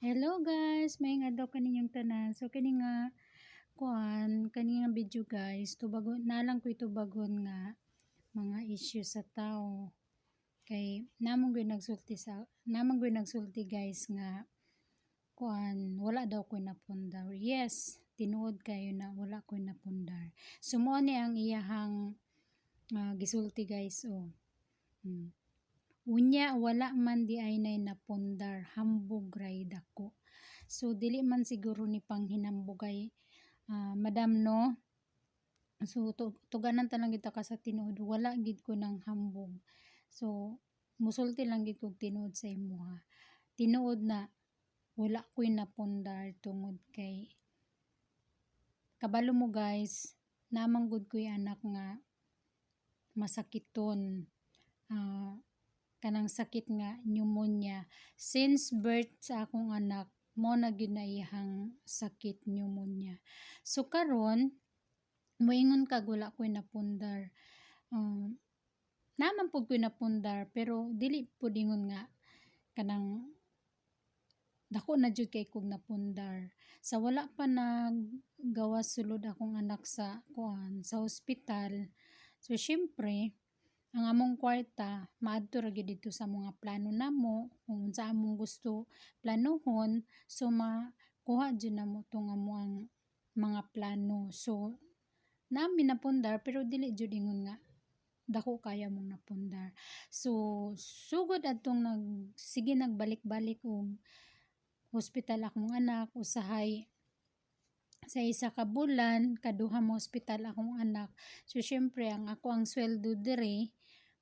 Hello guys, maayong adlaw kaninyong tanan. So kani nga kani nga video guys, tubagon nalang ko itubagon nga mga issue sa tao. Kay namang gyud nagsulti guys nga wala daw ko napundar. Yes, tinuod kayo na wala ko napundar. So mo ni ang iyahang gisulti guys oh. Unya wala man di ay nay napundar, hambog raid ako. So dili man siguro ni panghinambugay madam no. So tuganan ta lang kita ka sa tinuod, wala gid ko nang hambog. So musulti lang gid kog tinuod sa imo ha. Tinuod na wala ko'y napundar tungod kay kabalo mo guys, namang gud ko'y anak nga masakiton. Kanang sakit nga pneumonia. Since birth sa akong anak, mo na gyud na iyang sakit pneumonia. So karon moingon kag wala ko'y napundar. Naman pud ko'y napundar pero dili pud ingon nga kanang dako na jud kay kog napundar. Sa wala pa naggawas sulod akong anak sa sa ospital. So syempre ang among kwarta maadto ra gyud dito sa mga plano namo kung unsa among gusto planuhon, so makuha jud namo tong amuang mga plano. So nami napundar pero dili jud ingon nga dako kaya mong napundar. So sugod adtong sige nagbalik-balik og hospital akong anak, usahay sa isa ka bulan kaduha mo hospital akong anak. So syempre ang ako ang sweldo dire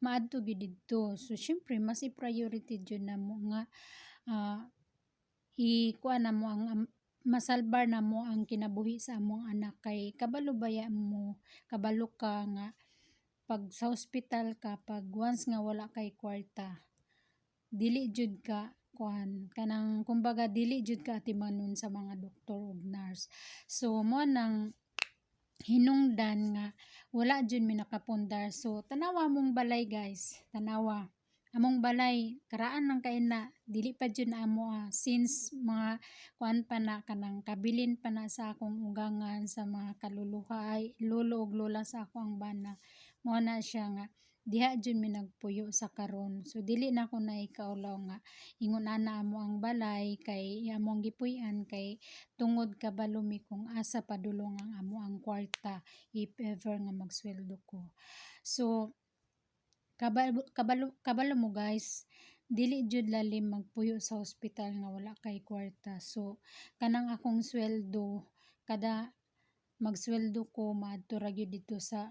maadto gyud didto. So syempre mas i-priority jud namo nga ikuan namo ang masalbar namo ang kinabuhi sa among anak. Kay kabalo baya mo, kabalo ka nga pag sa hospital ka, pag once nga wala kay kwarta, dili jud ka kanang kumbaga dili jud ka atimanon sa mga doktor ug nurse. So mo nang hinungdan nga wala jud mi nakapundar. So tanawa mong balay guys, tanawa among balay karaan lang kay na dili pa jud na amo since mga pa na kanang kabilin pa na sa akong ugangan sa mga kaluluha ay lolo ug lola sa akong bana. Mo na siya nga diha jud mi nagpuyo sa karon. So dili na ko na ikaulaw nga ingon ana amo ang balay kay among gipuy-an kay tungod kabalo mi kung asa padulong ang amo ang kwarta if ever nga magsweldo ko. So kabalo mo guys, dili jud lalim magpuyo sa ospital nga wala kay kwarta. So kanang akong sweldo kada magsweldo ko maadto ra gyud dito sa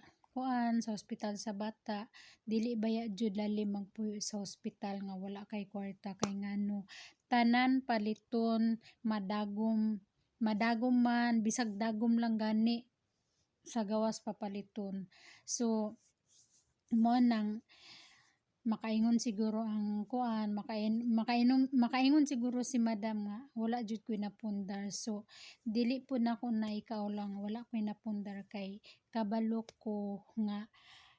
sa ospital sa bata, dili baya jud lalim magpuyo sa ospital nga wala kay kwarta. Kay ngano tanan paliton, madagom man bisag dagom lang gani sa gawas papaliton. So mo nang makaingon siguro ang makaingon siguro si madam nga wala jud ko'y napundar. So dili pud nako na ikaw lang wala ko'y napundar kay kabalo ko nga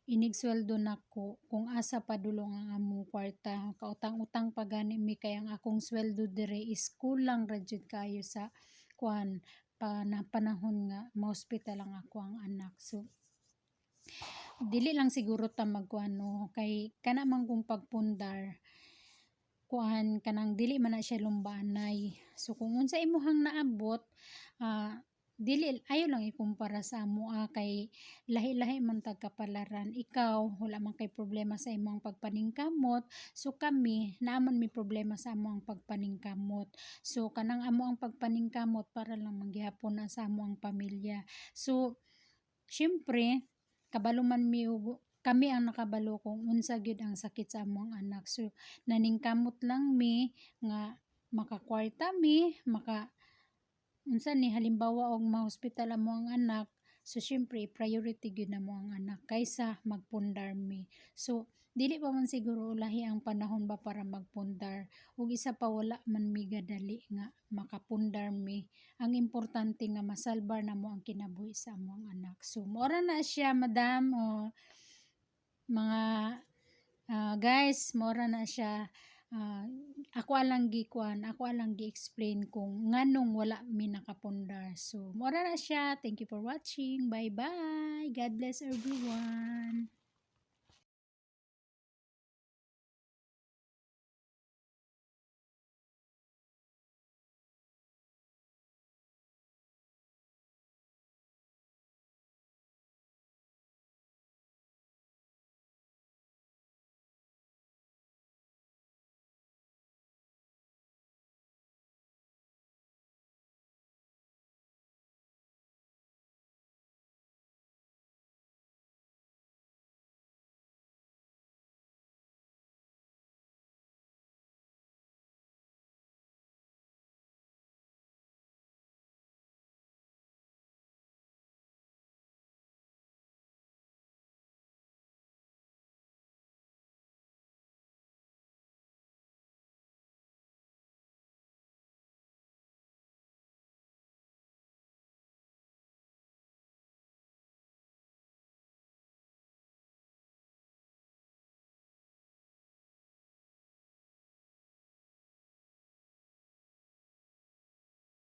inigsweldo nako kung asa padulong ang among kwarta. Kautang-utang pa gani mi kay ang akong sweldo dire is kulang ra jud kayo sa panahon nga ma-hospital ang ako ang anak. So dili lang siguro ta magkuano kay kana man kung pagpundar kanang dili man na siya lumbanay. So kung unsa imuhang naabot dili ayo lang ikumpara sa amo kay lahi-lahi man tag kapalaran. Ikaw wala man kay problema sa imong pagpaningkamot, so kami naaman mi problema sa amo ang pagpaningkamot. So kanang amo ang pagpaningkamot para lang manggihapon na sa amo ang pamilya. So syempre kabalo man mi kami ang nakabalo kung unsa gyud ang sakit sa among anak. So naningkamot lang mi nga makakwarta mi unsa ni halimbawa og ma-hospital amo ang anak. So syempre priority gyud namo ang anak kaysa magpundar mi. So dili pa man siguro lahi ang panahon ba para magpundar, ug isa pa wala man mi gadali nga makapundar mi. Ang importante nga masalbar namo ang kinabuhi sa among anak. So mora na siya madam mga guys, mora na siya ah, ako alang gi-explain kung nganong wala mi nakapundar. So, mora na siya. Thank you for watching. Bye-bye. God bless everyone.